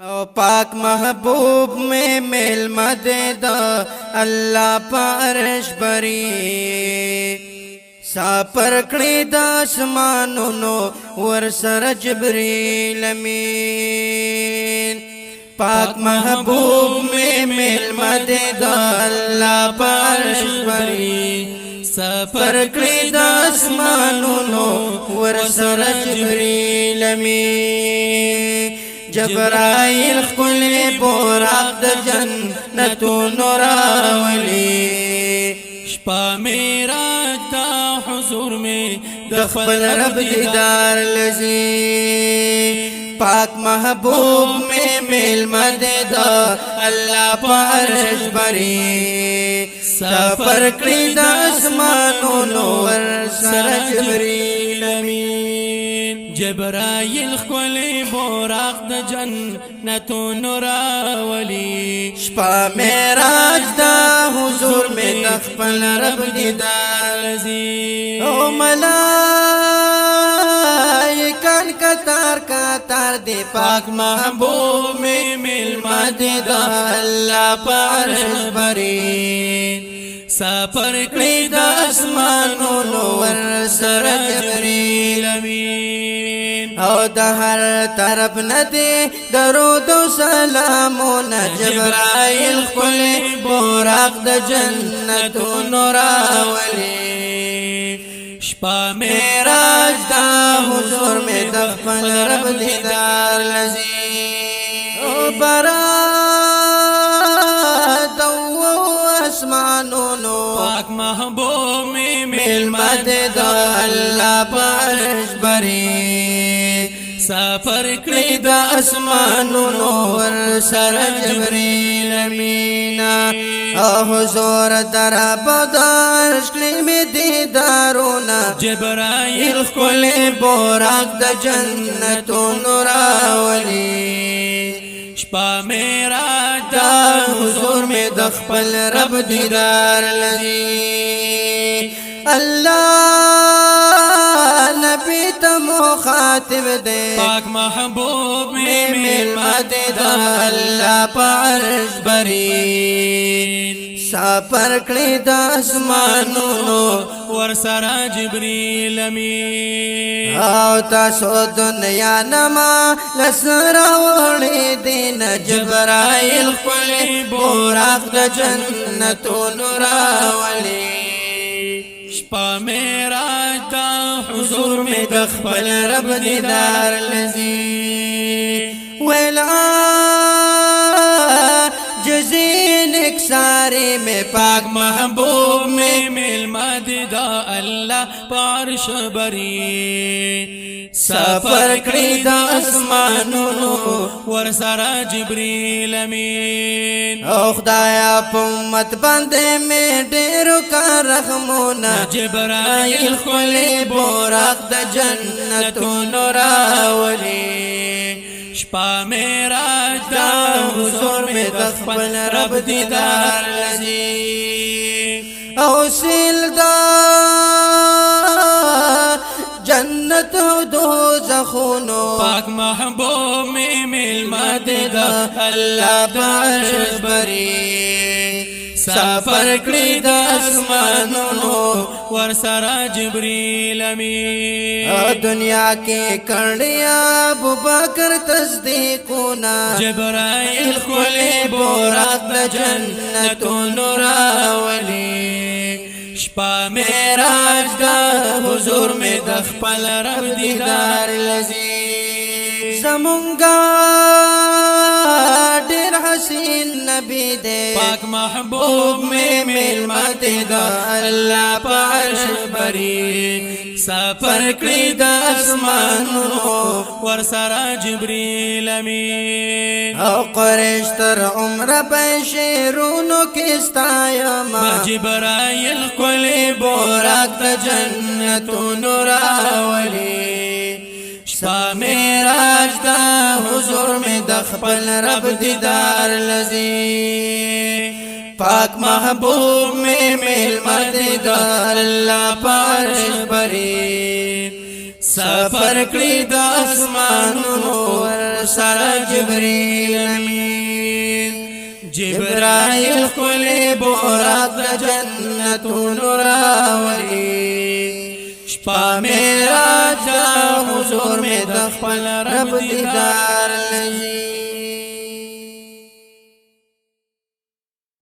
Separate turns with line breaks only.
او پاک محبوب میں میل مدد اللہ پارش بری ساپر کړی د اسمانونو ور سره جبرئیل امین پاک محبوب میں میل مدد اللہ پارش بری سفر کړی د اسمانونو ور سره جبرئیل امین جبرائیل خپل بوراق د جنتونو راولي
شپا میرا تا حضور میں
د خپل رب دیدار لذي پاک محبوب میں میل مدد اللہ پارش بری سفر کړی د اسمانونو ور سره جبرئیل امین
جبرائیل خپل بوراق د جنتونو راولي
شپا معراج دا حضور میں د خپل رب دیدار لذي او ملائکان کتار کتار دی پاک محبوب میں مل مدد اللہ پارش بری سفر کړی د اسمانونو ور سره جبرئیل امین او د هر طرف ندی درود و سلامونه جبرائیل خپل بوراق د جنتونو راولي
شپا
معراج دا حضور میں د خپل رب دیدار لذي او برات اسمانونو
پاک محبوب میں
مل مدد اللہ پارش بری سفر کړی د اسمانونو ور سره جبرئیل امین او حضور در بدرش کړی می دیدارونه
جبرائیل
خپل بوراق د جنتونو راولي
شپا میرا
دا حضور میں د خپل رب دیدار لذي اللہ نبی ته مخاطب دے
پاک محبوب میں
مل مدد اللہ پارش بری سفر کړی د اسمانونو
ور سره جبرئیل امین
او تاسو دنیا نما لسر وړي دین جبرائیل خپل بوراق د جنتونو راولي
شپا میرا تا
حضور میں د خپل رب دیدار لذي ویلا جزین اکساری میں پاک محبوب میں
مل مدد اللہ پارش بری
سفر کړی د اسمانونو
ور سره جبرئیل امین
او خدایا په امت باندې مې ډېر کا رحمونه
جبرائیل
خپل بوراق د جنتونو راولي
شپا میرا
دا حضور میں د خپل رب دیدار لذي او سیل دا جنت دوزخونو
پاک محبوب میں مل مدد
اللہ پارش بری سفر کړی د اسمانونو
ور سره جبرئیل امین
دنیا کې کړیا ابو بکر تصدیقونه
جبرائیل
خپل بوراق د جنتونو راولي شپا معراج دا حضور میں د خپل رب دیدار لذي زمونږه ډېر حسین نبی دے
پاک محبوب میں
مل مدد اللہ پارش بری سفر کړی د اسمانونو
ور سره جبرئیل امین
او قریش تر عمر په شیرونو کې ستایما
جبرائیل
خپل بوراق د جنتونو راولي شپا معراج دا حضور میں د خپل رب دیدار لذي پاک محبوب میں مل مدد اللہ پارش بری سفر کړی د اسمانونو ور سره جبرئیل جبرائیل خلی بوراق دا جنتون راولی شپا میراج دا حضور میں دخپل رب دیدار لجی